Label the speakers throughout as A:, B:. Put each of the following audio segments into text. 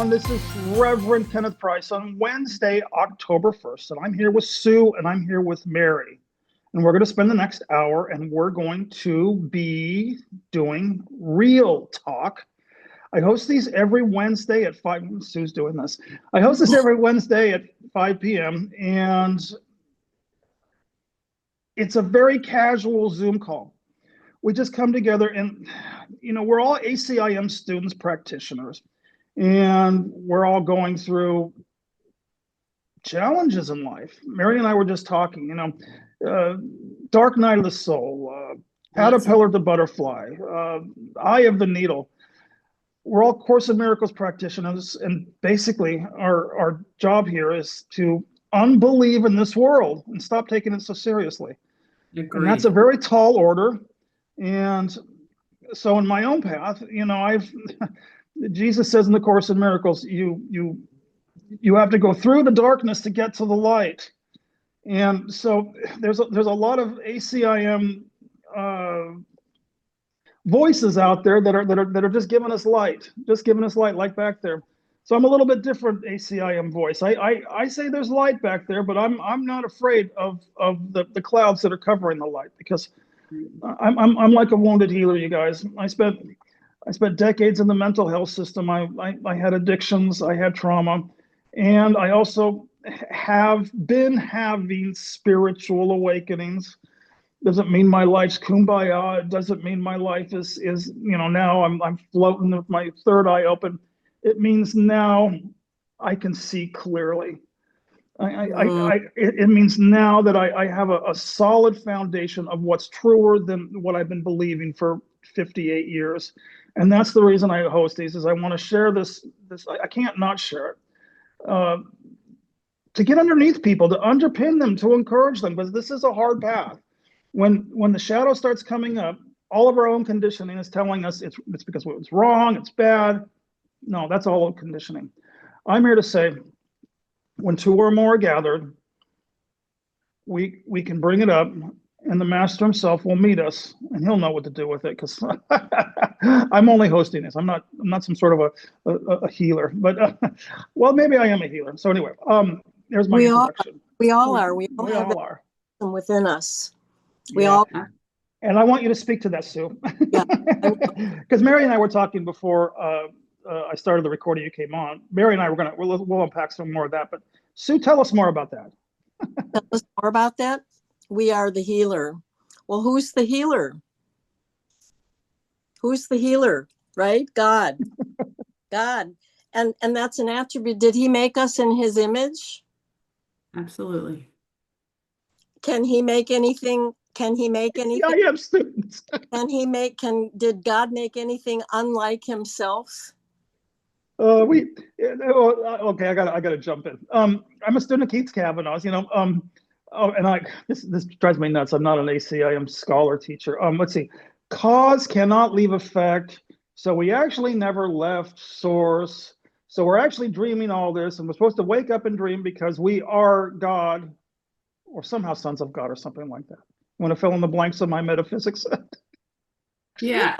A: everyone. This is Reverend Kenneth Price on Wednesday, October 1st. And I'm here with Sue and I'm here with Mary. And we're going to spend the next hour and we're going to be doing real talk. I host these every Wednesday at 5. Sue's doing this. I host this every Wednesday at 5 p.m. And it's a very casual Zoom call. We just come together and, we're all ACIM students, practitioners. And we're all going through challenges in life. Mary and I were just talking, dark night of the soul, caterpillar to butterfly, eye of the needle. We're all Course in Miracles practitioners. And basically our job here is to unbelieve in this world and stop taking it so seriously.
B: Agreed.
A: And that's a very tall order. And so in my own path, Jesus says in the Course in Miracles, you have to go through the darkness to get to the light. And so there's a lot of ACIM voices out there that are just giving us light, like back there. So I'm a little bit different ACIM voice. I say there's light back there, but I'm not afraid of the clouds that are covering the light, because I'm like a wounded healer, you guys. I spent decades in the mental health system. I had addictions, I had trauma, and I also have been having spiritual awakenings. Doesn't mean my life's kumbaya. It doesn't mean my life is now I'm floating with my third eye open. It means now I can see clearly. It means now that I have a solid foundation of what's truer than what I've been believing for 58 years. And that's the reason I host these, is I want to share this. I can't not share it. To get underneath people, to underpin them, to encourage them, because this is a hard path. When the shadow starts coming up, all of our own conditioning is telling us it's because it's wrong, it's bad. No, that's all old conditioning. I'm here to say, when two or more are gathered, we can bring it up, and the master himself will meet us, and he'll know what to do with it, because I'm only hosting this. I'm not some sort of a healer, but well, maybe I am a healer. So anyway, there's my introduction.
C: We all are. We all have it within us. We all are.
A: And I want you to speak to that, Sue.
C: Yeah.
A: Because Mary and I were talking before I started the recording. You came on. Mary and I we'll unpack some more of that. But Sue, tell us more about that.
C: Tell us more about that. We are the healer. Well, who's the healer? Who's the healer? Right? God. God. And that's an attribute. Did he make us in his image?
B: Absolutely.
C: Can he make anything? Can he make anything?
A: Yeah, I have students.
C: Did God make anything unlike himself?
A: Okay, I gotta jump in. I'm a student of Keats Kavanaugh's, and this drives me nuts. I'm not an ACIM scholar teacher. Let's see. Cause cannot leave effect. So we actually never left source. So we're actually dreaming all this, and we're supposed to wake up and dream because we are God, or somehow sons of God, or something like that. Want to fill in the blanks of my metaphysics?
B: Yeah.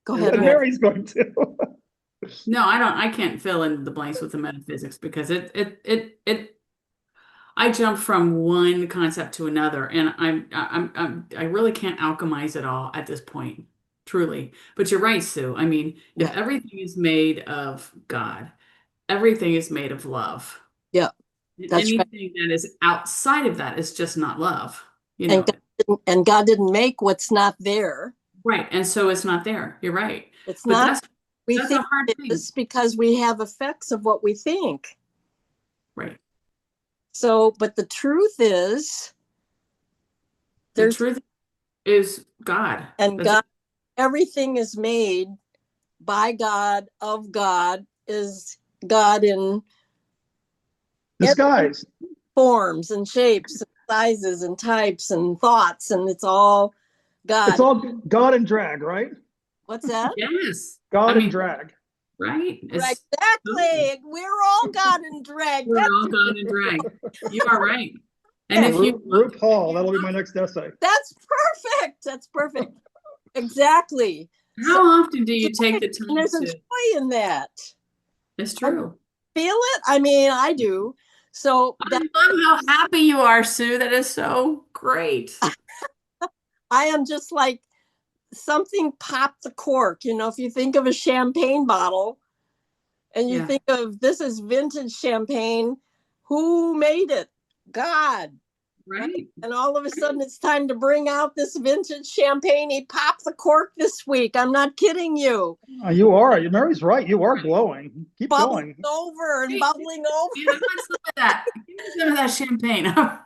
C: Go ahead.
A: And Mary's going to.
B: No, I can't fill in the blanks with the metaphysics, because I jump from one concept to another, and I really can't alchemize it all at this point, truly. But you're right, Sue. I mean, if everything is made of God, everything is made of love.
C: Yeah.
B: Anything that is outside of that is just not love.
C: And God didn't make what's not there.
B: Right. And so it's not there. You're right.
C: It's not. We think
B: a hard thing.
C: It's because we have effects of what we think.
B: Right.
C: So, but the truth is,
B: the truth is God.
C: And God, everything is made by God, of God, is God in
A: disguise,
C: forms and shapes and sizes and types and thoughts, and it's all God.
A: It's all God and drag, right?
C: What's that?
B: Yes.
A: God and drag.
B: Right.
C: Exactly. We're all God and drag.
B: We're all God and drag. You are right. And if you
A: RuPaul, that'll be my next essay.
C: That's perfect. That's perfect. Exactly.
B: How often do you take the time
C: there's
B: to?
C: a joy in that.
B: It's true.
C: Feel it? I mean, I do. So
B: I
C: that
B: love how happy you are, Sue. That is so great.
C: I am just like something popped the cork. You know, if you think of a champagne bottle and you
B: Yeah.
C: think of this is vintage champagne, who made it? God.
B: Right.
C: And all of a sudden it's time to bring out this vintage champagne. He popped the cork this week. I'm not kidding you.
A: You are. Mary's right. You are glowing. Keep
C: Bubbling
A: going.
C: over and
B: Hey,
C: bubbling over.
B: I want some of that. Give me some of that champagne.
A: I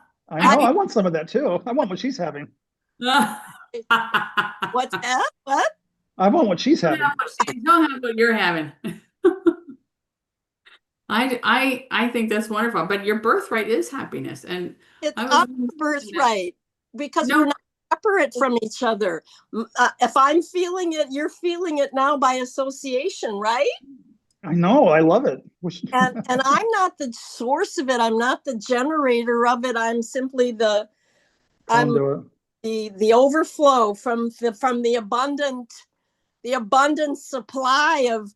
A: know. I want some of that too. I want what she's having.
C: What's that? What?
A: I want what she's having.
B: Don't have what you're having. I think that's wonderful. But your birthright is happiness, and
C: It's
B: I
C: our
B: was
C: birthright because
B: No.
C: we're not separate from each other. If I'm feeling it, you're feeling it now by association, right?
A: I know. I love it.
C: And I'm not the source of it. I'm not the generator of it. I'm simply the overflow from the abundant supply of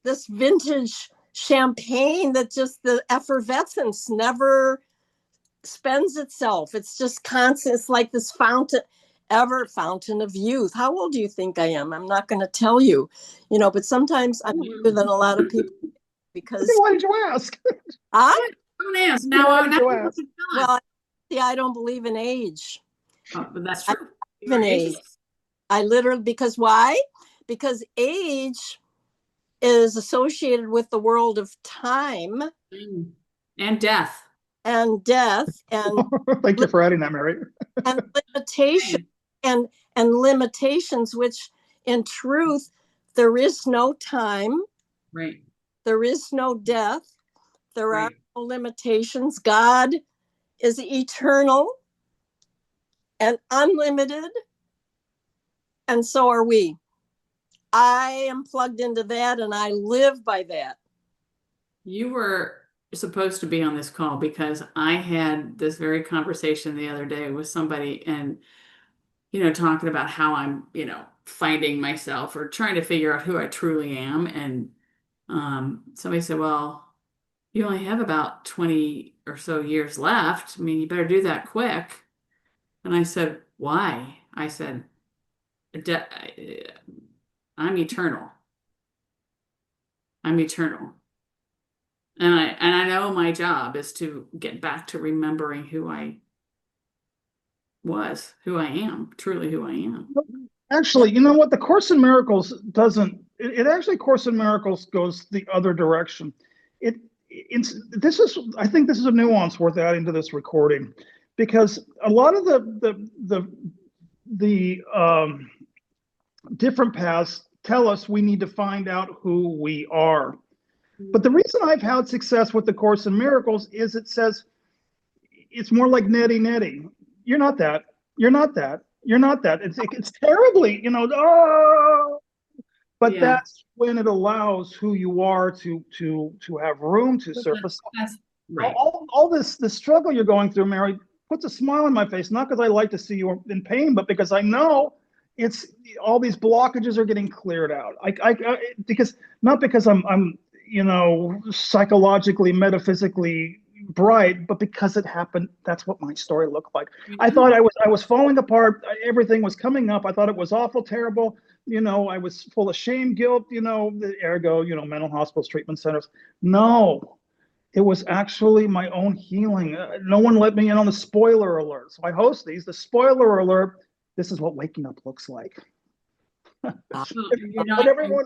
C: this vintage champagne that just the effervescence never spends itself. It's just constant. It's like this fountain of youth. How old do you think I am? I'm not going to tell you, but sometimes I'm older than a lot of people because.
A: Why did you ask?
B: Don't ask. Now,
C: well, see, I don't believe in age.
B: But that's true.
C: Even age. I literally, because why? Because age is associated with the world of time
B: and death.
C: And
A: thank you for adding that, Mary.
C: And limitation and limitations, which in truth, there is no time.
B: Right.
C: There is no death. There are no limitations. God is eternal and unlimited. And so are we. I am plugged into that and I live by that.
B: You were supposed to be on this call because I had this very conversation the other day with somebody and, talking about how I'm, finding myself or trying to figure out who I truly am. And somebody said, well, you only have about 20 or so years left. I mean, you better do that quick. And I said, why? I said, I'm eternal. I'm eternal. And I know my job is to get back to remembering who I was, who I am, truly who I am.
A: Actually, you know what? The Course in Miracles doesn't. It actually, Course in Miracles goes the other direction. I think this is a nuance worth adding to this recording, because a lot of the different paths tell us we need to find out who we are. But the reason I've had success with the Course in Miracles is it says it's more like netty. You're not that. You're not that. You're not that. It's terribly, but that's when it allows who you are to have room to surface.
B: That's right.
A: All this struggle you're going through, Mary, puts a smile on my face. Not because I like to see you in pain, but because I know it's all these blockages are getting cleared out. Because I'm psychologically, metaphysically bright, but because it happened. That's what my story looked like. I thought I was falling apart. Everything was coming up. I thought it was awful, terrible. I was full of shame, guilt, ergo, mental hospitals, treatment centers. No, it was actually my own healing. No one let me in on the spoiler alert. So I host these. The spoiler alert, this is what waking up looks like. But everyone,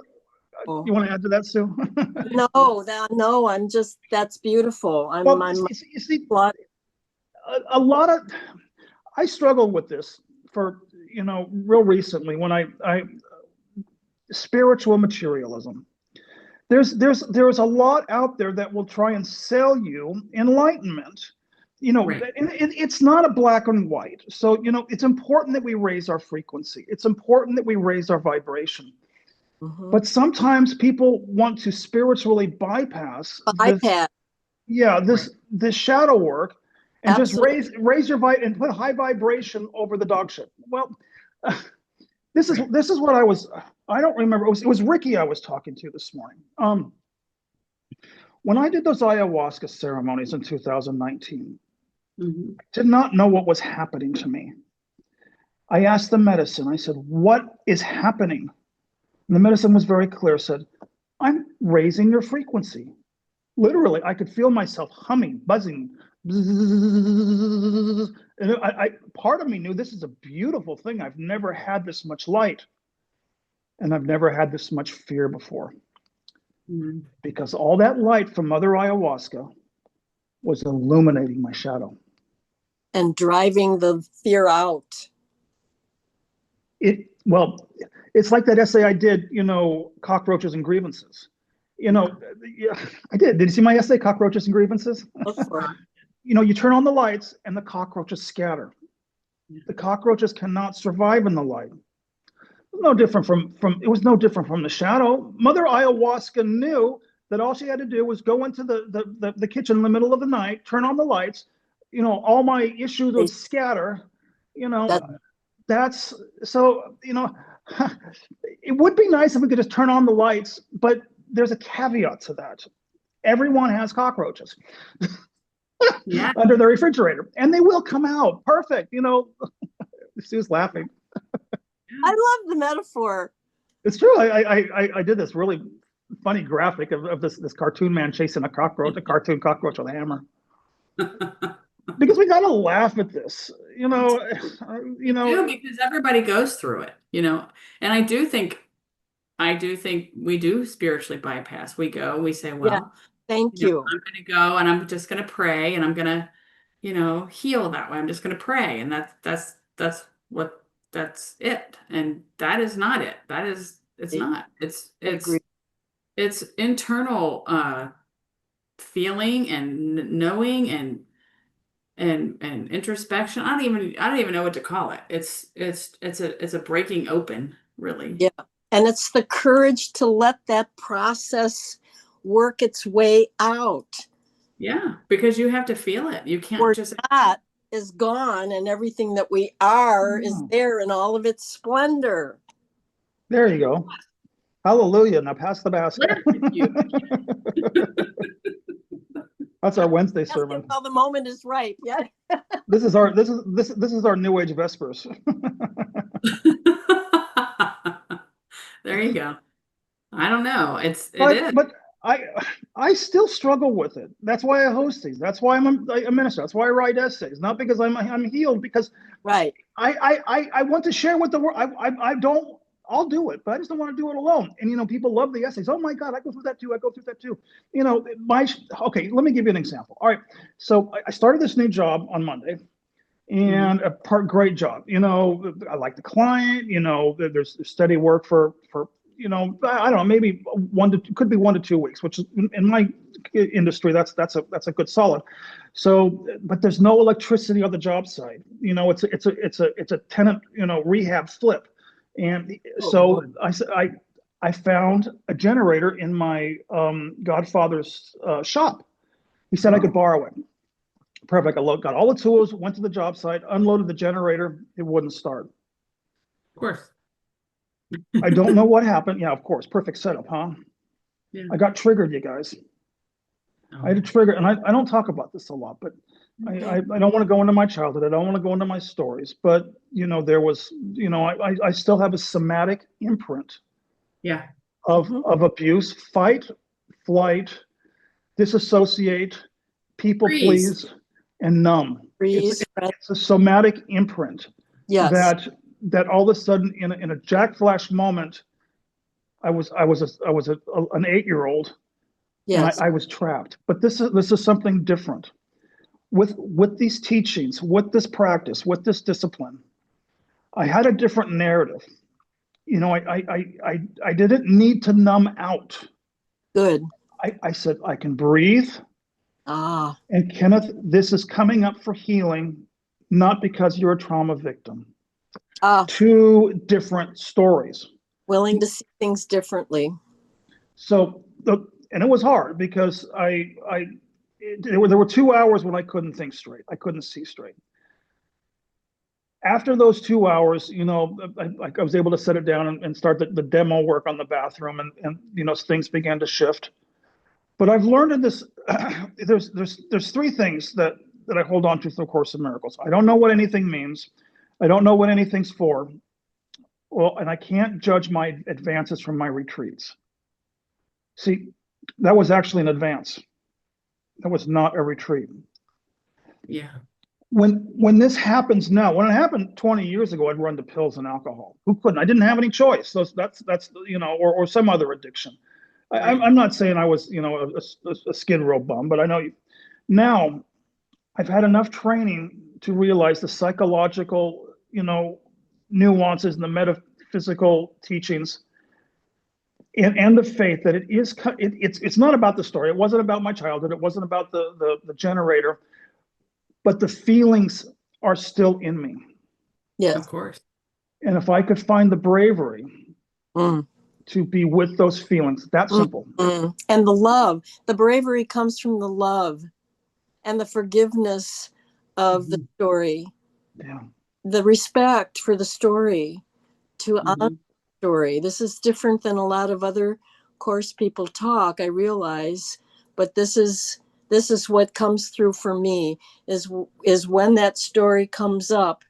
A: you want to add to that, Sue?
C: No, I'm just, that's beautiful. A
A: lot of, I struggled with this for, real recently when I spiritual materialism. There's a lot out there that will try and sell you enlightenment. It's not a black and white. So, it's important that we raise our frequency. It's important that we raise our vibration. Mm-hmm. But sometimes people want to spiritually bypass this shadow work and Absolutely. Just raise your and put high vibration over the dog shit. Well, this is what I don't remember. It was Ricky I was talking to this morning. When I did those ayahuasca ceremonies in 2019,
B: Mhm.
A: I did not know what was happening to me. I asked the medicine, I said, what is happening? And the medicine was very clear, said, I'm raising your frequency. Literally, I could feel myself humming, buzzing. And part of me knew this is a beautiful thing. I've never had this much light. And I've never had this much fear before.
B: Mhm.
A: Because all that light from Mother Ayahuasca was illuminating my shadow.
C: And driving the fear out.
A: Well, it's like that essay I did, cockroaches and grievances. Yeah, I did. Did you see my essay, Cockroaches and Grievances?
C: Look for it.
A: You turn on the lights and the cockroaches scatter. The cockroaches cannot survive in the light. No different it was no different from the shadow. Mother Ayahuasca knew that all she had to do was go into the kitchen in the middle of the night, turn on the lights, all my issues would scatter, that's so, it would be nice if we could just turn on the lights, but there's a caveat to that. Everyone has cockroaches
B: Yeah.
A: under the refrigerator, and they will come out. Perfect. Sue's laughing.
C: I love the metaphor.
A: It's true. I did this really funny graphic of this cartoon man chasing a cartoon cockroach with a hammer. Because we gotta laugh at this,
B: Because everybody goes through it, and I do think we do spiritually bypass. We say, well,
C: thank you.
B: I'm going to go and I'm just going to pray and I'm going to, heal that way. I'm just going to pray. And that's it. And that is not it. It's not, it's internal, feeling and knowing and introspection. I don't even know what to call it. It's a breaking open, really.
C: Yeah. And it's the courage to let that process work its way out.
B: Yeah, because you have to feel it. You can't
C: Or
B: just
C: that is gone and everything that we are is there in all of its splendor.
A: There you go. Hallelujah. Now pass the basket. That's our Wednesday sermon.
C: Well, the moment is right. Yeah.
A: This is our New Age Vespers.
B: There you go. I don't know.
A: But I still struggle with it. That's why I host these. That's why I'm a minister. That's why I write essays. Not because I'm healed. Because
C: right.
A: I want to share with the world. I'll do it, but I just don't want to do it alone. And people love the essays. Oh my God, I go through that too. Okay, let me give you an example. All right, so I started this new job on Monday, and great job. I like the client. There's steady work for I don't know, maybe could be 1 to 2 weeks, which is in my industry, that's a good solid. So, but there's no electricity on the job site. It's a tenant rehab flip. And so I found a generator in my godfather's shop. He said I could borrow it. Perfect. I got all the tools, went to the job site, unloaded the generator. It wouldn't start.
B: Of course.
A: I don't know what happened. Yeah, of course. Perfect setup, huh?
B: Yeah.
A: I got triggered, you guys. I had a trigger, and I don't talk about this a lot, but I don't want to go into my childhood. I don't want to go into my stories, but there was, I still have a somatic imprint.
B: Yeah.
A: Of abuse, fight, flight, disassociate, people please, and numb. It's a somatic imprint.
C: Yes.
A: That all of a sudden in a Jack Flash moment, I was an 8-year-old.
C: Yes.
A: And I was trapped. But this is something different. With these teachings, with this practice, with this discipline, I had a different narrative. I didn't need to numb out.
C: Good.
A: I said, I can breathe. And Kenneth, this is coming up for healing, not because you're a trauma victim. 2 different stories.
C: Willing to see things differently.
A: So, and it was hard because there were 2 hours when I couldn't think straight. I couldn't see straight. After those 2 hours, I was able to set it down and start the demo work on the bathroom, and things began to shift. But I've learned in this, there's three things that I hold on to through Course in Miracles. I don't know what anything means. I don't know what anything's for. Well, and I can't judge my advances from my retreats. See, that was actually an advance. That was not a retreat.
B: Yeah.
A: When this happens now, when it happened 20 years ago, I'd run to pills and alcohol. Who couldn't? I didn't have any choice. So that's or some other addiction.
B: Right.
A: I'm not saying I was a skid row bum, but I know now I've had enough training to realize the psychological nuances and the metaphysical teachings and the faith that it's not about the story. It wasn't about my childhood. It wasn't about the generator, but the feelings are still in me.
C: Yes.
B: Of course.
A: And if I could find the bravery to be with those feelings, that simple.
C: And the love, the bravery comes from the love and the forgiveness of the story.
A: Yeah.
C: The respect for the story, to honor the story. This is different than a lot of other Course people talk, I realize, but this is what comes through for me is when that story comes up,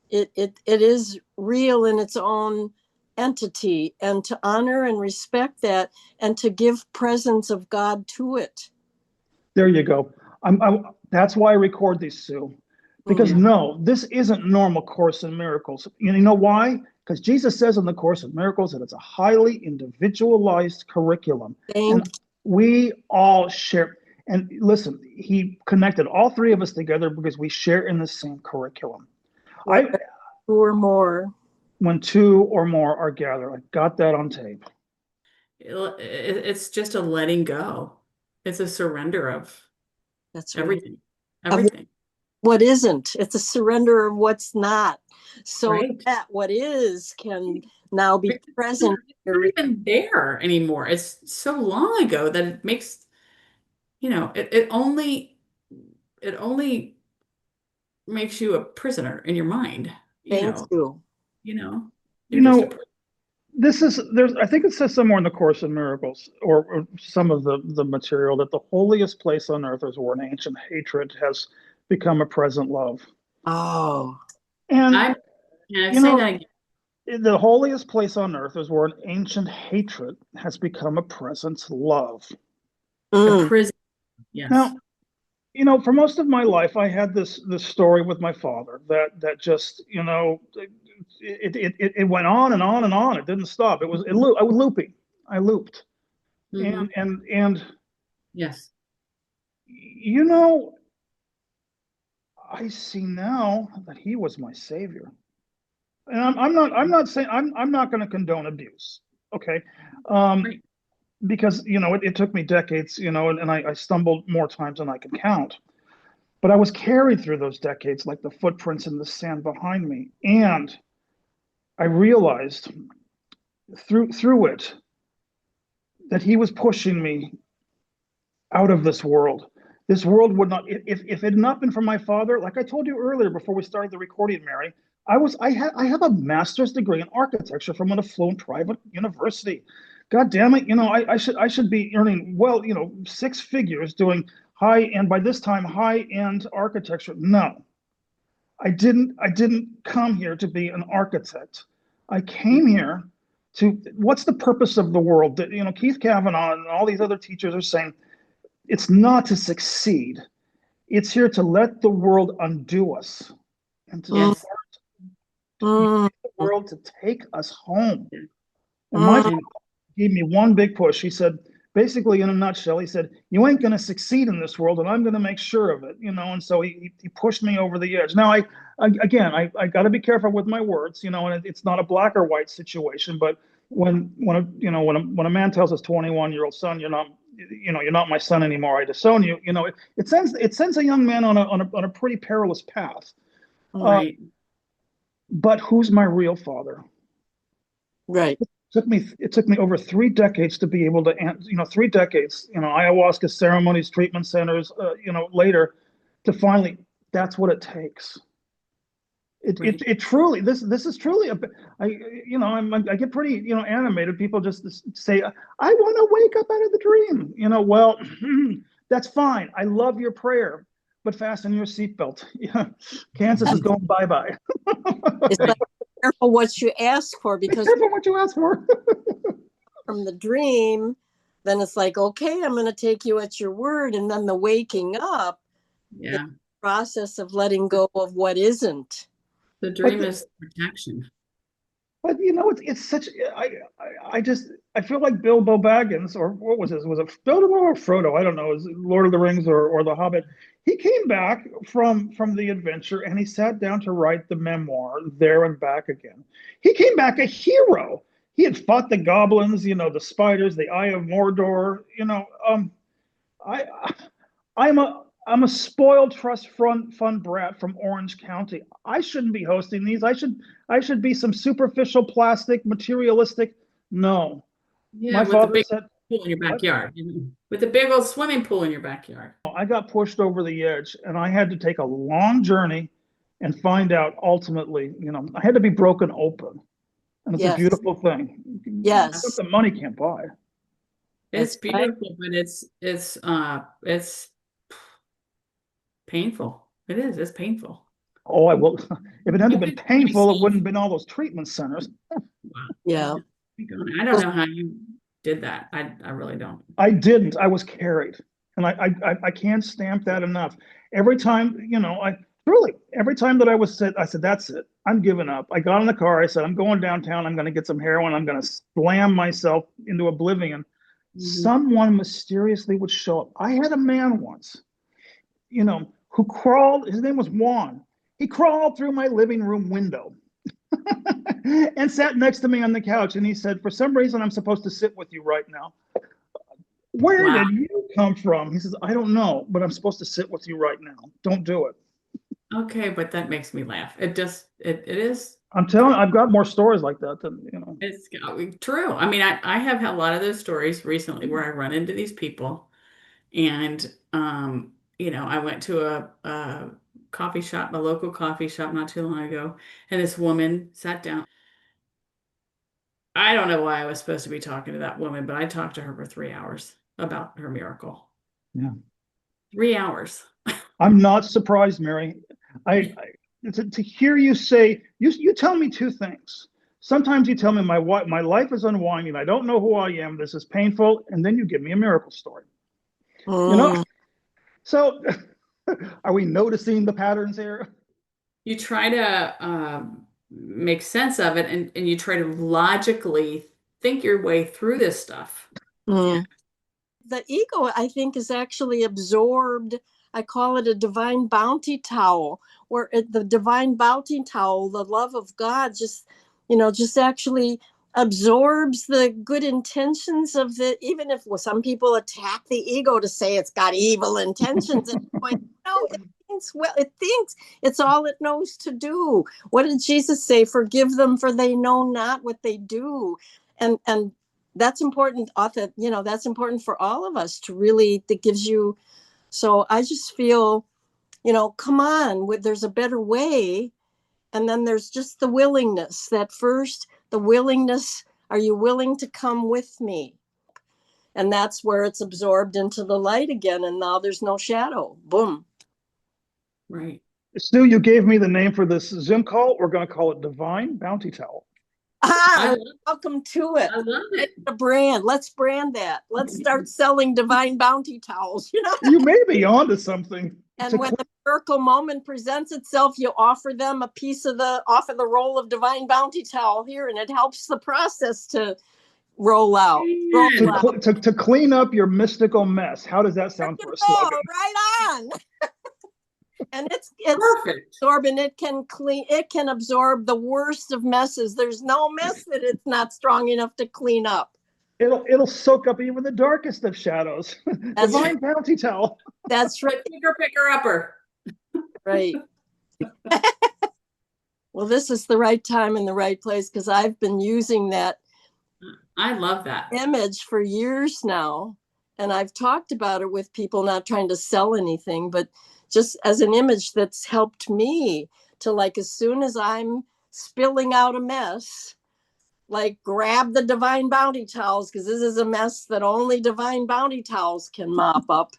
C: it is real in its own entity, and to honor and respect that and to give presence of God to it.
A: There you go. That's why I record these, Sue. Because no, this isn't normal Course in Miracles. You know why? Because Jesus says in the Course in Miracles that it's a highly individualized curriculum. And we all share. And listen, he connected all three of us together because we share in the same curriculum.
C: Two or more.
A: When two or more are gathered. I got that on tape.
B: It's just a letting go. It's a surrender of everything. Everything.
C: What isn't. It's a surrender of what's not. So that what is can now be present.
B: It's not even there anymore. It's so long ago that it makes, it only makes you a prisoner in your mind.
C: Thank you.
A: I think it says somewhere in the Course in Miracles or some of the material that the holiest place on earth is where an ancient hatred has become a present love.
C: Oh.
A: And
B: that again.
A: The holiest place on earth is where an ancient hatred has become a present love.
B: A prison. Yes.
A: Now, for most of my life, I had this story with my father that just, it went on and on and on. It didn't stop. I was looping. I looped. And
B: yes.
A: I see now that he was my savior. And I'm not saying I'm not going to condone abuse. Okay. Because it took me decades, and I stumbled more times than I can count. But I was carried through those decades like the footprints in the sand behind me. And I realized through it that he was pushing me out of this world. This world would not, if it had not been for my father, like I told you earlier before we started the recording, Mary, I have a master's degree in architecture from an affluent private university. God damn it, I should be earning six figures doing high-end, by this time, high-end architecture. No, I didn't come here to be an architect. I came here what's the purpose of the world? Keith Kavanaugh and all these other teachers are saying, it's not to succeed. It's here to let the world undo us and to the world to take us home. And my father gave me one big push. He said, basically in a nutshell, he said, you ain't going to succeed in this world and I'm going to make sure of it, and so he pushed me over the edge. Now, I got to be careful with my words, and it's not a black or white situation, but when a man tells his 21-year-old son, you're not my son anymore, I disown you, it sends a young man on a pretty perilous path.
B: Right.
A: But who's my real father?
C: Right.
A: It took me over 3 decades to be able to, 3 decades, ayahuasca ceremonies, treatment centers, later to finally, that's what it takes. It truly, this is truly I get pretty, animated. People just say, I want to wake up out of the dream. Well, that's fine. I love your prayer, but fasten your seatbelt. Yeah. Kansas is going bye-bye.
C: It's like, be careful what you ask for,
A: Be
C: because
A: careful what you ask for.
C: from the dream, then it's like, okay, I'm going to take you at your word. And then the waking up,
B: Yeah.
C: the process of letting go of what isn't.
B: The dream is protection.
A: But it's such. I feel like Bilbo Baggins, or what was this? Was it Bilbo or Frodo? I don't know. Is it Lord of the Rings or The Hobbit? He came back from the adventure and he sat down to write the memoir, There and Back Again. He came back a hero. He had fought the goblins, the spiders, the Eye of Mordor. I'm a spoiled trust fund brat from Orange County. I shouldn't be hosting these. I should be some superficial, plastic, materialistic. No,
B: Yeah,
A: my
B: with the
A: father
B: big
A: said,
B: pool in your
A: what?
B: backyard. With the big old swimming pool in your backyard.
A: I got pushed over the edge, and I had to take a long journey and find out ultimately. I had to be broken open, and it's a
C: Yes.
A: beautiful thing.
C: Yes.
A: What the money can't buy.
B: It's
C: That's right.
B: beautiful, but it's painful. It is. It's painful.
A: Oh, I will. If it hadn't been
B: Okay,
A: painful, it
B: yourself.
A: wouldn't have been all those treatment centers.
B: Wow.
C: Yeah.
B: I don't know how you did that. I really don't.
A: I didn't. I was carried, and I can't stamp that enough. Every time, every time that I said, that's it. I'm giving up. I got in the car. I said, I'm going downtown. I'm going to get some heroin. I'm going to slam myself into oblivion. Someone mysteriously would show up. I had a man once, who crawled. His name was Juan. He crawled through my living room window and sat next to me on the couch. And he said, for some reason, I'm supposed to sit with you right now. Where did you come from? He says, I don't know, but I'm supposed to sit with you right now. Don't do it.
B: Okay, but that makes me laugh. It is.
A: I'm telling you, I've got more stories like that than,
B: It's true. I mean, I have had a lot of those stories recently where I run into these people, and I went to a coffee shop, a local coffee shop not too long ago, and this woman sat down. I don't know why I was supposed to be talking to that woman, but I talked to her for 3 hours about her miracle.
A: Yeah.
B: 3 hours.
A: I'm not surprised, Mary. To hear you say, you tell me two things. Sometimes you tell me my life is unwinding. I don't know who I am. This is painful. And then you give me a miracle story. So are we noticing the patterns here?
B: You try to make sense of it, and you try to logically think your way through this stuff.
C: The ego, I think, is actually absorbed. I call it a divine bounty towel, where the divine bounty towel, the love of God, just actually absorbs the good intentions of even if some people attack the ego to say it's got evil intentions at the point. No, it thinks it's all it knows to do. What did Jesus say? Forgive them, for they know not what they do. And that's important. That's important for all of us to really, that gives you. So I just feel, come on, there's a better way. And then there's just the willingness, that first, the willingness. Are you willing to come with me? And that's where it's absorbed into the light again. And now there's no shadow. Boom.
B: Right.
A: Stu, you gave me the name for this Zoom call. We're going to call it Divine Bounty Towel.
C: Welcome to it.
B: I love it.
C: It's a brand. Let's brand that. Let's start selling Divine Bounty Towels.
A: You may be onto something.
C: And when the miracle moment presents itself, you offer them a piece of off of the roll of Divine Bounty Towel here, and it helps the process to roll out.
A: To clean up your mystical mess. How does that sound for a slogan?
C: Right on. And it's
B: perfect.
C: Absorbent. It can absorb the worst of messes. There's no mess that it's not strong enough to clean up.
A: It'll soak up even the darkest of shadows. Divine Bounty Towel.
C: That's right.
B: Picker upper.
C: Right. Well, this is the right time and the right place, because I've been using that.
B: I love that
C: image for years now. And I've talked about it with people, not trying to sell anything, but just as an image that's helped me to, like, as soon as I'm spilling out a mess, like, grab the divine bounty towels, because this is a mess that only divine bounty towels can mop up.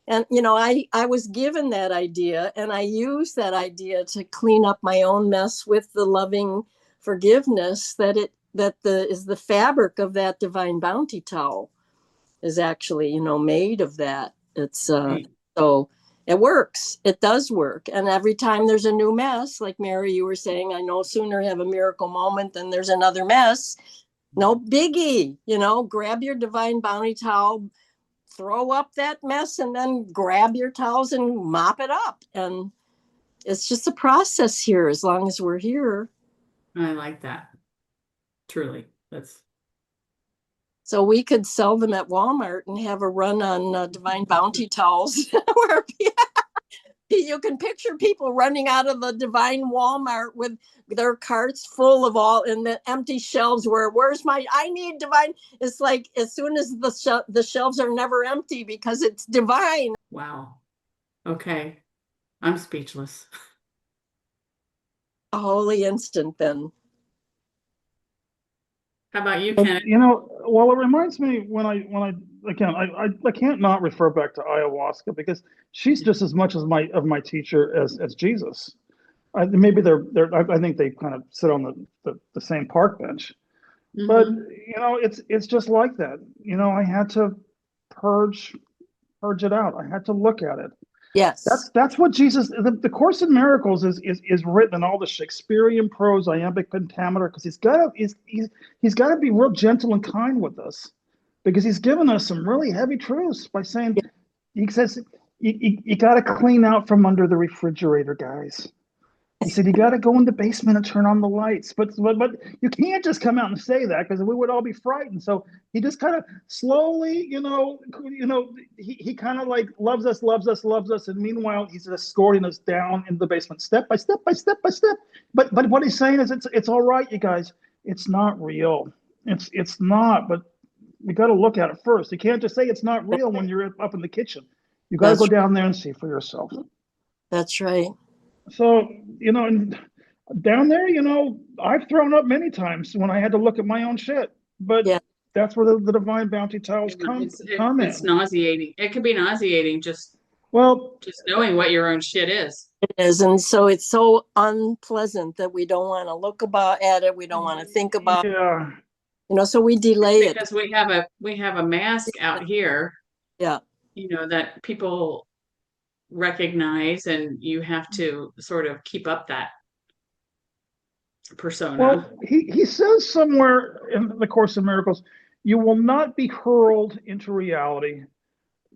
C: And, I was given that idea, and I used that idea to clean up my own mess with the loving forgiveness that is the fabric of that divine bounty towel is actually, made of that. It's so it works. It does work. And every time there's a new mess, like Mary, you were saying, I no sooner have a miracle moment than there's another mess. No biggie, grab your divine bounty towel, throw up that mess, and then grab your towels and mop it up. And it's just a process here as long as we're here.
B: I like that. Truly.
C: So we could sell them at Walmart and have a run on divine bounty towels where you can picture people running out of the divine Walmart with their carts full of all and the empty shelves where's I need divine. It's like as soon as the shelves are never empty because it's divine.
B: Wow. Okay. I'm speechless.
C: A holy instant then.
B: How about you, Ken?
A: Well, it reminds me when I can't not refer back to ayahuasca because she's just as much as my teacher as Jesus. Maybe I think they kind of sit on the same park bench, but it's just like that. I had to purge it out. I had to look at it.
C: Yes,
A: that's what Jesus. The Course in Miracles is written in all the Shakespearean prose, iambic pentameter, because he's got to be real gentle and kind with us, because he's given us some really heavy truths by saying, he says, you got to clean out from under the refrigerator, guys. He said, you got to go in the basement and turn on the lights, but you can't just come out and say that because we would all be frightened. So he just kind of slowly, he kind of like loves us. And meanwhile, he's escorting us down into the basement, step by step by step by step. But what he's saying is it's all right, you guys. It's not real. It's not, but we got to look at it first. You can't just say it's not real when you're up in the kitchen. You got to go down there and see for yourself.
C: That's right.
A: So, and down there, I've thrown up many times when I had to look at my own shit. But that's where the divine bounty towels come in.
B: It's nauseating. It can be nauseating just knowing what your own shit is.
C: It is. And so it's so unpleasant that we don't want to look at it. We don't want to think about it. So we delay it.
B: Because we have a mask out here.
C: Yeah.
B: That people recognize, and you have to sort of keep up that persona.
A: Well, he says somewhere in the Course in Miracles, you will not be hurled into reality,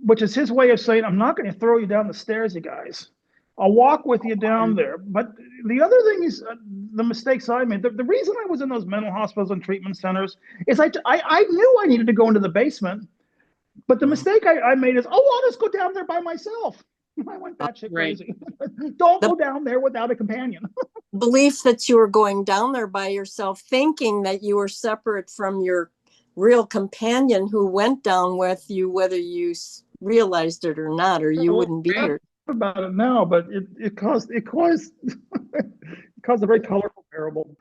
A: which is his way of saying, I'm not going to throw you down the stairs, you guys. I'll walk with you down there. But the other thing is the mistakes I made. The reason I was in those mental hospitals and treatment centers is I knew I needed to go into the basement. But the mistake I made is, I'll just go down there by myself. I went batshit crazy. Don't go down there without a companion.
C: Belief that you were going down there by yourself, thinking that you were separate from your real companion who went down with you, whether you realized it or not, or you wouldn't be here.
A: About it now, but it caused a very colorful parable.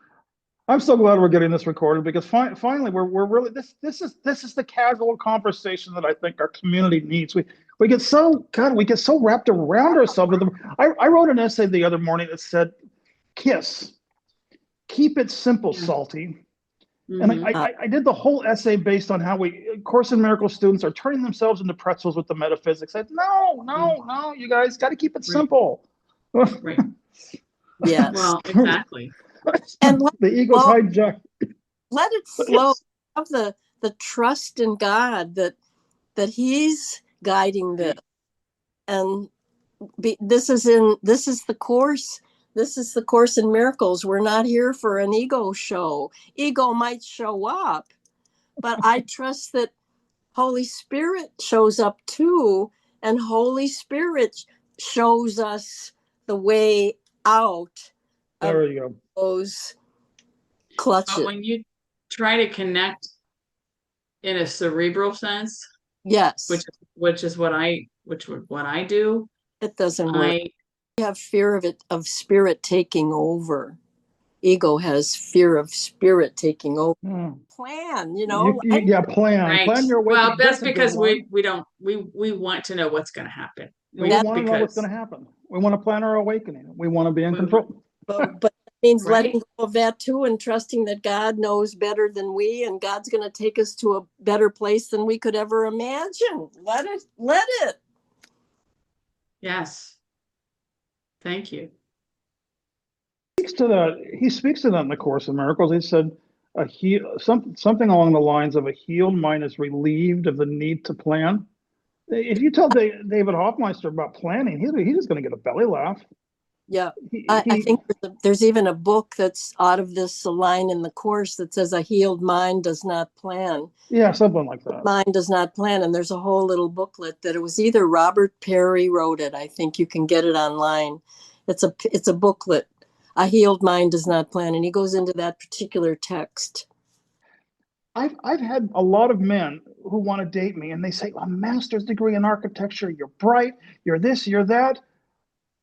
A: I'm so glad we're getting this recorded because finally we're really this is the casual conversation that I think our community needs. We get so wrapped around ourselves with them. I wrote an essay the other morning that said, "Kiss, keep it simple, salty." And I did the whole essay based on how Course in Miracles students are turning themselves into pretzels with the metaphysics. I said, no, you guys got to keep it simple.
B: Right.
C: Yeah.
B: Well, exactly.
C: And
A: the ego's hijacked.
C: Let it flow. Have the trust in God that He's guiding this, and this is the course. This is the Course in Miracles. We're not here for an ego show. Ego might show up, but I trust that Holy Spirit shows up too, and Holy Spirit shows us the way out.
A: There you go.
C: Those clutches.
B: But when you try to connect in a cerebral sense,
C: yes,
B: which is what I do.
C: It doesn't work. We have fear of it, of spirit taking over. Ego has fear of spirit taking over. Plan,
A: Plan your awakening.
B: Well, that's
A: a
B: because
A: good one.
B: we want to know what's going to happen.
A: We want to know what's going to happen. We want to plan our awakening. We want to be in control.
C: But that means letting go of that too, and trusting that God knows better than we, and God's going to take us to a better place than we could ever imagine. Let it.
B: Yes. Thank you.
A: He speaks to that in the Course in Miracles. He said something along the lines of a healed mind is relieved of the need to plan. If you tell David Hoffmeister about planning, he's just going to get a belly laugh.
C: Yeah, I think there's even a book that's out of this line in the Course that says a healed mind does not plan.
A: Yeah, something like that.
C: Mind does not plan, and there's a whole little booklet that it was either Robert Perry wrote it. I think you can get it online. It's a booklet. A healed mind does not plan, and he goes into that particular text.
A: I've had a lot of men who want to date me, and they say, "A master's degree in architecture. You're bright. You're this. You're that.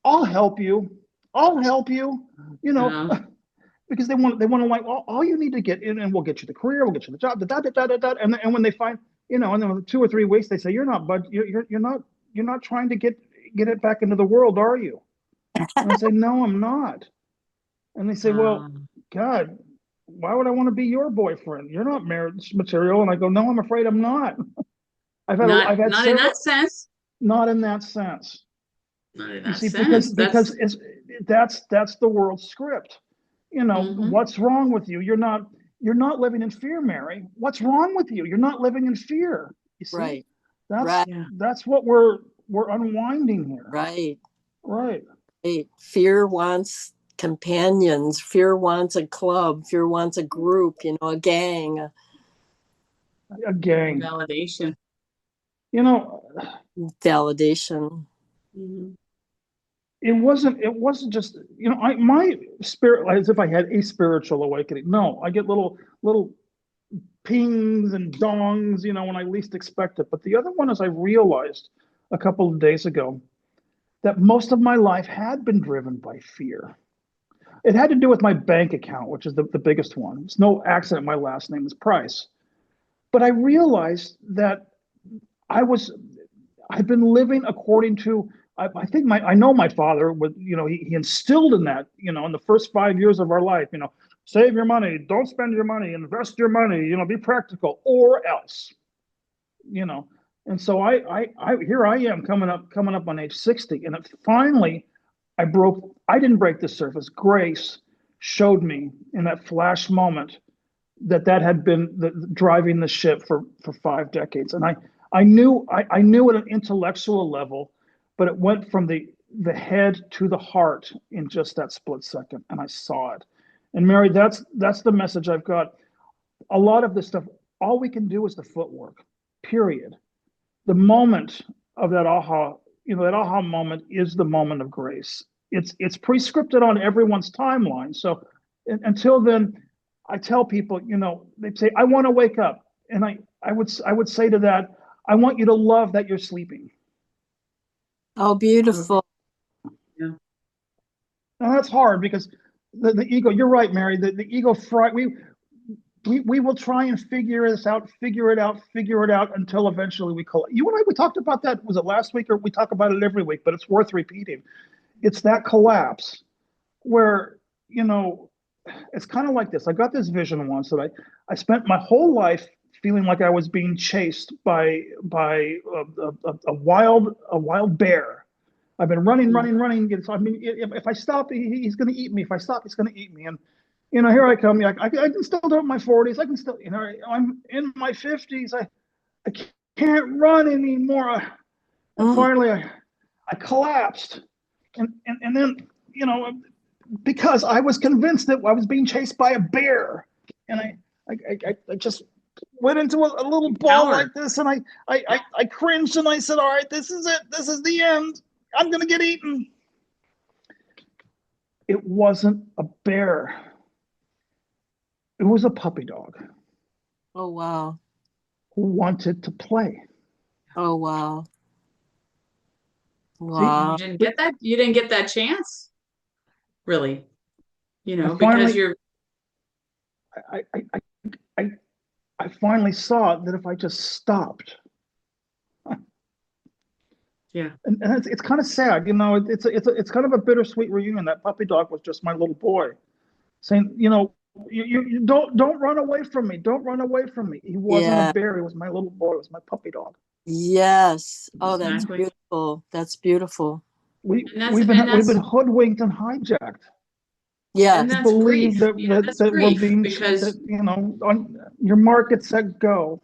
A: I'll help you. Because they want to like, all you need to get in, and we'll get you the career, we'll get you the job, and when they find, and then 2 or 3 weeks they say, you're not trying to get it back into the world, are you? And I say, no, I'm not. And they say, well, God, why would I want to be your boyfriend? You're not marriage material. And I go, no, I'm afraid I'm not. I've had
B: not in that sense.
A: Not in that sense.
B: Not in that sense.
A: Because that's the world's script. What's wrong with you? You're not living in fear, Mary. What's wrong with you? You're not living in fear. You see?
C: Right.
A: That's what we're unwinding here.
C: Right. Fear wants companions. Fear wants a club. Fear wants a group, a gang.
A: A gang.
B: Validation.
C: Validation.
B: Mm-hmm.
A: It wasn't just, my spirit, as if I had a spiritual awakening. No, I get little pings and dongs, when I least expect it. But the other one is I realized a couple of days ago that most of my life had been driven by fear. It had to do with my bank account, which is the biggest one. It's no accident my last name is Price. But I realized that I've been living according to, I know my father would, he instilled in that, in the first 5 years of our life, save your money, don't spend your money, invest your money, be practical, or else, And so I here I am coming up on age 60, and finally I didn't break the surface. Grace showed me in that flash moment that had been driving the ship for 5 decades, and I knew at an intellectual level, but it went from the head to the heart in just that split second, and I saw it. And Mary, that's the message I've got. A lot of this stuff, all we can do is the footwork, period. The moment of that aha, that aha moment is the moment of grace. It's prescripted on everyone's timeline. So until then, I tell people, they say, I want to wake up. And I would say to that, I want you to love that you're sleeping.
C: Oh, beautiful.
B: Yeah.
A: Now that's hard because the ego, you're right, Mary, the ego, we will try and figure it out until eventually we collapse. You and I, we talked about that, was it last week, or we talk about it every week, but it's worth repeating. It's that collapse where, it's kind of like this. I got this vision once that I spent my whole life feeling like I was being chased by a wild bear. I've been running. If I stop, he's going to eat me. If I stop, he's going to eat me. And here I come. I can still do it in my 40s. I can still, I'm in my 50s. I can't run anymore. And finally, I collapsed. And then, because I was convinced that I was being chased by a bear, and I just went into a little ball like this, and I cringed, and I said, all right, this is it. This is the end. I'm going to get eaten. It wasn't a bear. It was a puppy dog.
C: Oh, wow.
A: Who wanted to play.
C: Oh, wow. Wow.
B: You didn't get that. You didn't get that chance, really.
A: I
B: Because
A: finally,
B: you're.
A: I, I, I, I, I finally saw that if I just stopped,
B: Yeah.
A: and it's kind of sad, it's kind of a bittersweet reunion. That puppy dog was just my little boy saying, you don't run away from me. Don't run away from me. He wasn't a
C: Yeah.
A: bear. He was my little boy. It was my puppy dog.
C: Yes. Oh, that's
B: Exactly.
C: beautiful. That's beautiful.
A: We've been hoodwinked and hijacked
C: Yes.
B: and
A: to
B: that's
A: believe
B: grief.
A: that
B: That's
A: that we're
B: grief
A: being
B: because
A: on your market set go.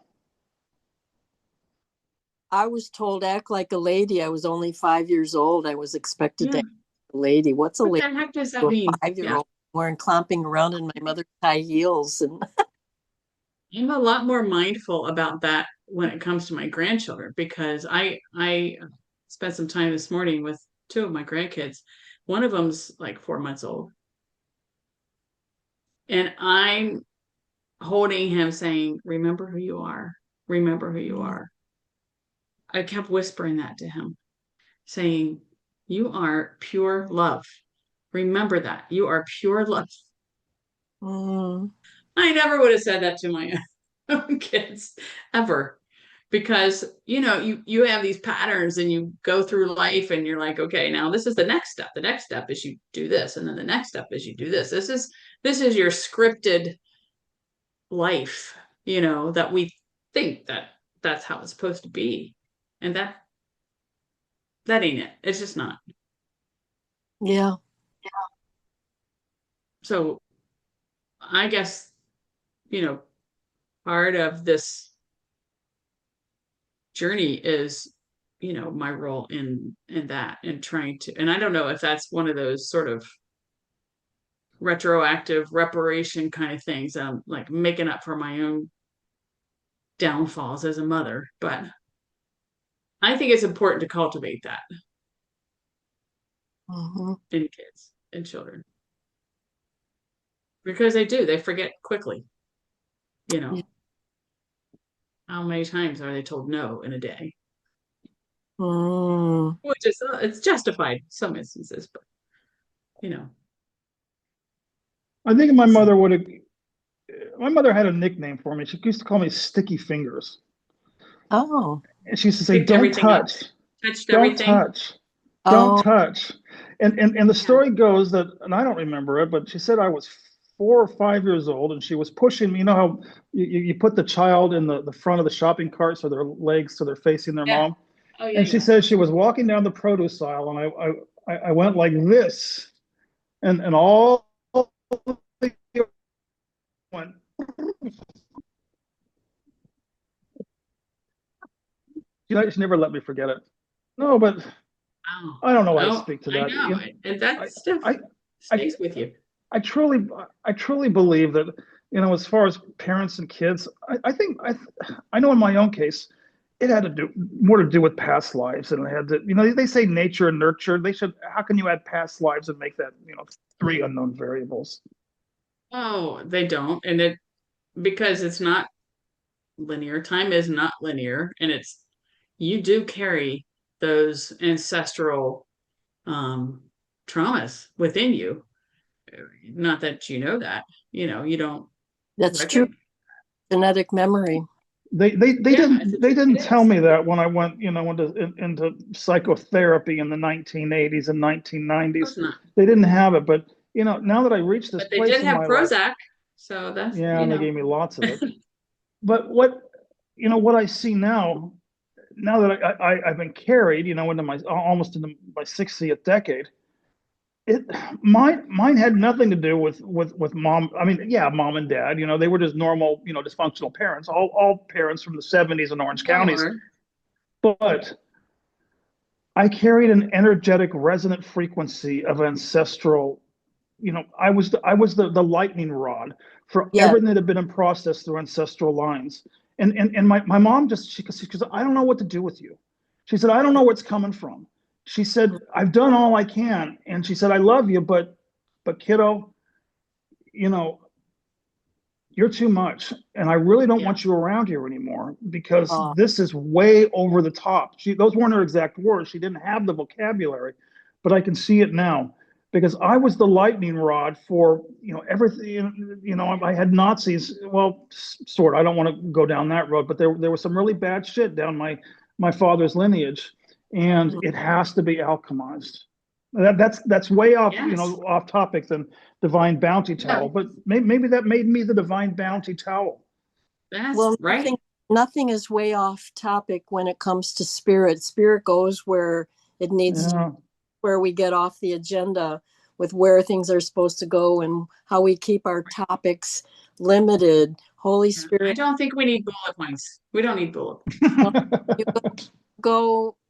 C: I was told act like a lady. I was only 5 years old. I was expected to
B: yeah.
C: act like a lady. What's a
B: What
C: lady
B: the heck does
C: to
B: that
C: a
B: mean?
C: 5 year
B: Yeah.
C: old? Wearing clomping around in my mother's high heels and
B: I'm a lot more mindful about that when it comes to my grandchildren because I spent some time this morning with two of my grandkids. One of them's like 4 months old. And I'm holding him saying, remember who you are. Remember who you are. I kept whispering that to him, saying, you are pure love. Remember that. You are pure love.
C: mm,
B: I never would have said that to my own kids ever. Because you have these patterns and you go through life and you're like, okay, now this is the next step. The next step is you do this, and then the next step is you do this. This is your scripted life, that we think that that's how it's supposed to be. And that ain't it. It's just not.
C: yeah.
B: So I guess, you know, part of this journey is, my role in that and trying to, and I don't know if that's one of those sort of retroactive reparation kind of things, like making up for my own downfalls as a mother, but I think it's important to cultivate that
C: Hmm.
B: in kids and children because they forget quickly. you
C: Yeah.
B: know how many times are they told no in a day,
C: Mm.
B: which is it's justified in some instances, but you know
A: I think
B: so
A: my mother had a nickname for me. She used to call me Sticky Fingers.
C: Oh.
A: And she used to say,
B: picked
A: don't
B: everything up,
A: touch,
B: touched
A: don't
B: everything.
A: touch, don't
C: Oh.
A: touch. And the
B: Yeah.
A: story goes that, and I don't remember it, but she said I was 4 or 5 years old and she was pushing me. You know how you put the child in the front of the shopping cart so their legs, so they're facing their
B: Yeah.
A: mom.
B: Oh yeah,
A: And she
B: yeah.
A: says she was walking down the produce aisle and I went like this and all went. She never let me forget it. No, but
B: Oh,
A: I don't know how to
B: oh,
A: speak to
B: I
A: that.
B: know, and that
A: I,
B: stuff
A: I, I,
B: stays with you.
A: I truly believe that, as far as parents and kids, I know in my own case, it had to do more to do with past lives, and it had to, they say nature and nurture. How can you add past lives and make that, three unknown variables?
B: Oh, they don't, and it because it's not linear. Time is not linear, and you do carry those ancestral um, traumas within you. Not that you know that, you don't
C: That's true.
B: recognize.
C: Genetic memory.
B: Yeah,
A: They
B: it
A: didn't tell
B: is.
A: me that when I went, into psychotherapy in the 1980s and
B: Of course
A: 1990s.
B: not.
A: They didn't have it, but now that I reached this
B: But they
A: place
B: did
A: in
B: have
A: my life,
B: Prozac, so that's
A: yeah, and they gave me lots of it. But what I see now that I've been carried, into my almost into my 60th decade, it mine had nothing to do with mom. I mean, yeah, mom and dad, they were just normal, dysfunctional parents, all parents from the 70s in Orange
B: still
A: counties.
B: are.
A: But I carried an energetic resonant frequency of ancestral. I was the lightning rod for
C: Yeah.
A: everything that had been in process through ancestral lines. And my mom just she goes, I don't know what to do with you. She said, I don't know where it's coming from. She said, I've done all I can. And she said, I love you, but kiddo, you know, you're too much, and I really don't
B: Yeah.
A: want you around here anymore because
C: Oh.
A: this is way over the top. Those weren't her exact words. She didn't have the vocabulary, but I can see it now because I was the lightning rod for, everything. I had Nazis. Well, sort of. I don't want to go down that road, but there was some really bad shit down my father's lineage, and it has to be alchemized. That's way off,
B: Yes.
A: off topic than divine bounty towel, but maybe that made me the divine bounty towel.
B: That's
C: Well,
B: right.
C: nothing is way off topic when it comes to spirit. Spirit goes where it needs
A: Yeah.
C: to, where we get off the agenda with where things are supposed to go and how we keep our topics limited. Holy
B: I
C: Spirit,
B: don't think we need bullet points. We don't need bullet points.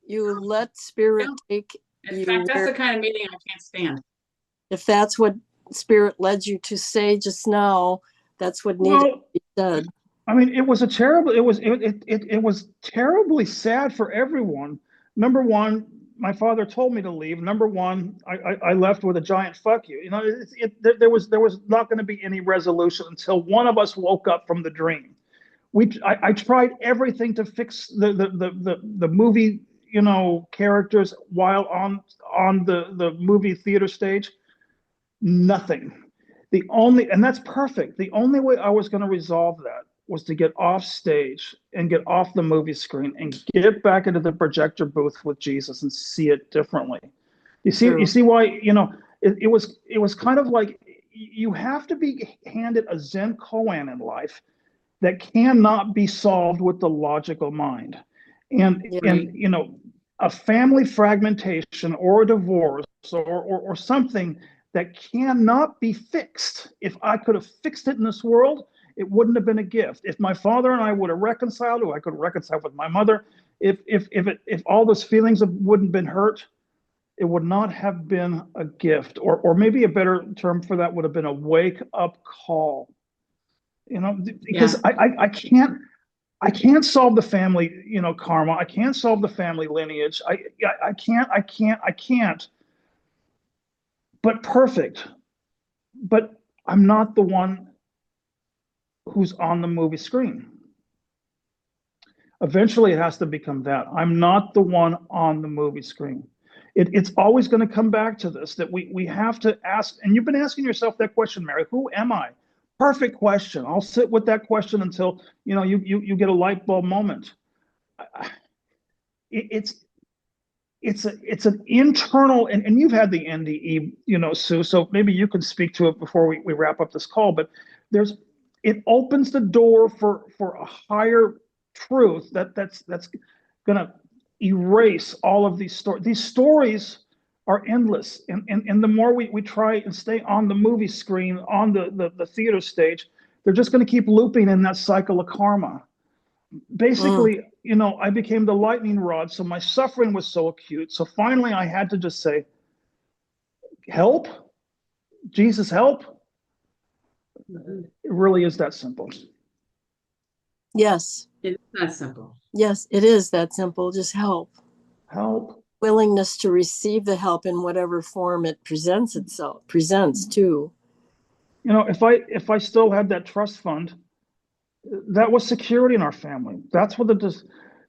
C: you let Spirit take
B: In
C: you
B: fact, that's
C: where,
B: the kind of meeting I can't stand.
C: if that's what Spirit led you to say just now, that's what needed to be said.
A: I mean, it was terribly sad for everyone. Number one, my father told me to leave. Number one, I left with a giant fuck you. There was not going to be any resolution until one of us woke up from the dream. I tried everything to fix the movie, characters while on the movie theater stage. Nothing. And that's perfect. The only way I was going to resolve that was to get off stage and get off the movie screen and get back into the projector booth with Jesus and see it differently. You see why, it was kind of like you have to be handed a Zen koan in life that cannot be solved with the logical mind. And a family fragmentation or a divorce or something that cannot be fixed. If I could have fixed it in this world, it wouldn't have been a gift. If my father and I would have reconciled, or I could reconcile with my mother, if all those feelings wouldn't have been hurt, it would not have been a gift. Or maybe a better term for that would have been a wake up call. Because I can't solve the family, karma. I can't solve the family lineage. I can't. But perfect. But I'm not the one who's on the movie screen. Eventually, it has to become that. I'm not the one on the movie screen. It's always going to come back to this, that we have to ask, and you've been asking yourself that question, Mary, who am I? Perfect question. I'll sit with that question until you get a light bulb moment. It's an internal, and you've had the NDE, Sue, so maybe you can speak to it before we wrap up this call, but it opens the door for a higher truth that's gonna erase all of these stories. These stories are endless, and the more we try and stay on the movie screen, on the theater stage, they're just gonna keep looping in that cycle of karma. Basically, I became the lightning rod, so my suffering was so acute. So finally, I had to just say, help, Jesus, help. It really is that simple.
C: Yes.
B: It's that simple.
C: Yes, it is that simple. Just help.
A: Help.
C: Willingness to receive the help in whatever form it presents too.
A: If I still had that trust fund, that was security in our family. That's what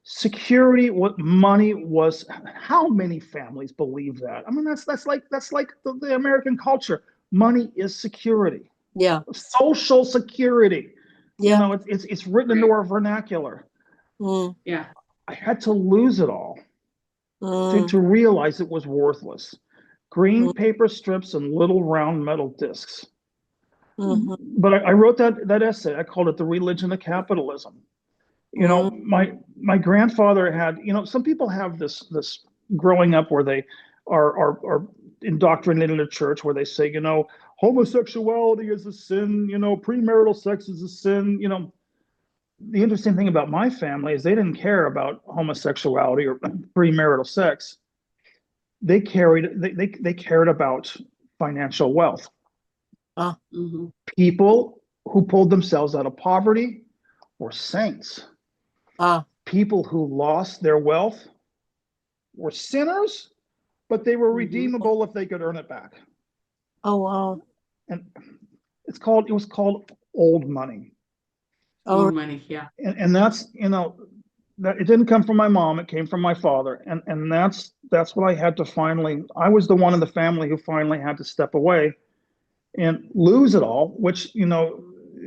A: security, what money was. How many families believe that? I mean, that's like the American culture. Money is security.
C: Yeah.
A: Social security.
C: Yeah.
A: It's written into our vernacular.
B: Yeah.
A: I had to lose it all to realize it was worthless. Green paper strips and little round metal discs. But I wrote that essay. I called it The Religion of Capitalism. My grandfather had, some people have this growing up where they are indoctrinated in the church where they say, homosexuality is a sin, premarital sex is a sin. The interesting thing about my family is they didn't care about homosexuality or premarital sex. They cared about financial wealth. People who pulled themselves out of poverty were saints. People who lost their wealth were sinners, but they were redeemable if they could earn it back.
C: Oh, wow.
A: And it was called old money.
B: More money, yeah.
A: And that's, that it didn't come from my mom, it came from my father. And that's what I had to finally, I was the one in the family who finally had to step away and lose it all, which,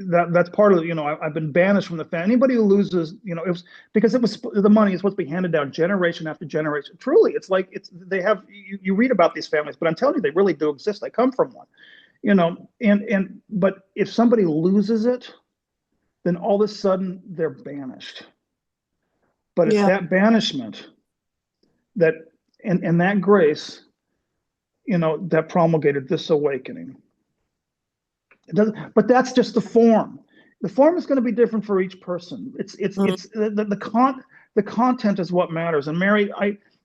A: that's part of, I've been banished from the family. Anybody who loses, it was because the money is supposed to be handed down generation after generation. Truly, it's like, they have, you read about these families, but I'm telling you, they really do exist. I come from one, but if somebody loses it, then all of a sudden they're banished. But it's that banishment and that grace, that promulgated this awakening. It doesn't, but that's just the form. The form is going to be different for each person. It's the content is what matters. And Mary,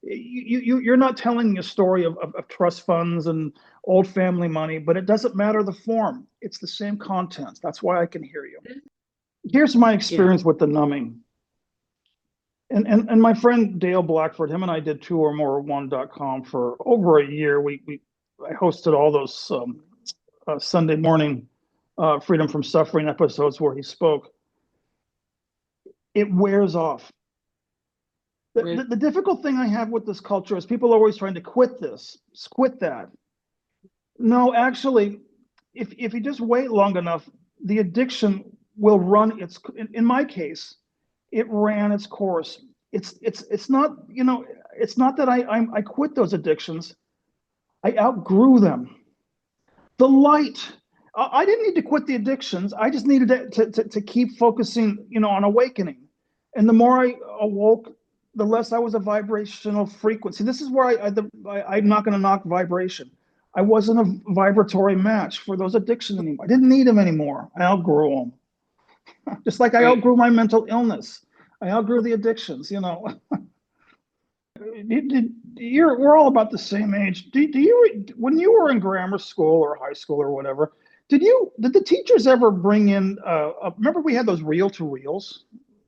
A: you're not telling me a story of trust funds and old family money, but it doesn't matter the form. It's the same content. That's why I can hear you. Here's my experience with the numbing. And my friend Dale Blackford, him and I did twoormore1.com for over a year. I hosted all those Sunday morning Freedom from Suffering episodes where he spoke. It wears off. The difficult thing I have with this culture is people are always trying to quit this, quit that. No, actually, if you just wait long enough, the addiction will run its, in my case, it ran its course. It's not, it's not that I quit those addictions. I outgrew them. The light, I didn't need to quit the addictions. I just needed to keep focusing, on awakening. And the more I awoke, the less I was a vibrational frequency. This is where I'm not going to knock vibration. I wasn't a vibratory match for those addictions anymore. I didn't need them anymore. I outgrew them. Just like I outgrew my mental illness. I outgrew the addictions, We're all about the same age. Do you, when you were in grammar school or high school or whatever, did the teachers ever bring in, remember we had those reel-to-reels,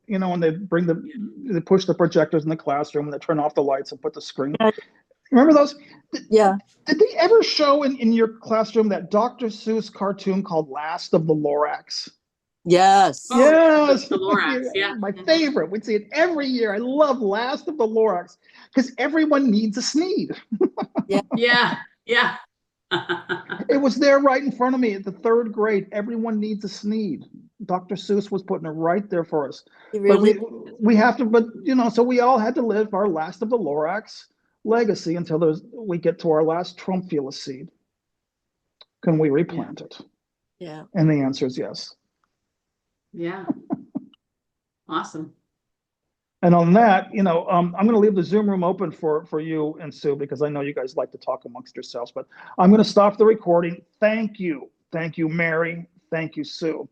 A: when they push the projectors in the classroom and they turn off the lights and put the screen. Remember those?
C: Yeah.
A: Did they ever show in your classroom that Dr. Seuss cartoon called Last of the Lorax?
C: Yes.
B: Oh,
A: yes.
B: The Lorax, yeah.
A: My favorite. We'd see it every year. I love Last of the Lorax because everyone needs a Sneed.
B: Yeah.
A: It was there right in front of me at the 3rd grade. Everyone needs a Sneed. Dr. Seuss was putting it right there for us.
C: Really?
A: But we have to, so we all had to live our Last of the Lorax legacy until we get to our last Trumpfula seed. Can we replant it?
C: Yeah.
A: And the answer is yes.
B: Yeah. Awesome.
A: And on that, I'm going to leave the Zoom room open for you and Sue, because I know you guys like to talk amongst yourselves, but I'm going to stop the recording. Thank you. Thank you, Mary. Thank you, Sue.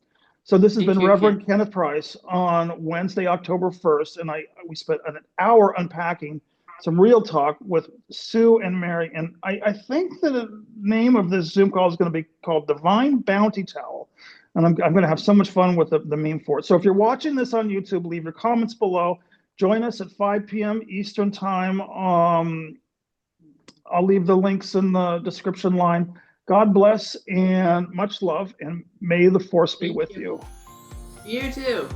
A: So this has been Reverend Kenneth Price on Wednesday, October 1st. And we spent an hour unpacking some real talk with Sue and Mary. And I think the name of this Zoom call is going to be called Divine Bounty Towel. And I'm going to have so much fun with the meme for it. So if you're watching this on YouTube, leave your comments below. Join us at 5 p.m. Eastern time. I'll leave the links in the description line. God bless and much love, and may the force be with you.
B: You too.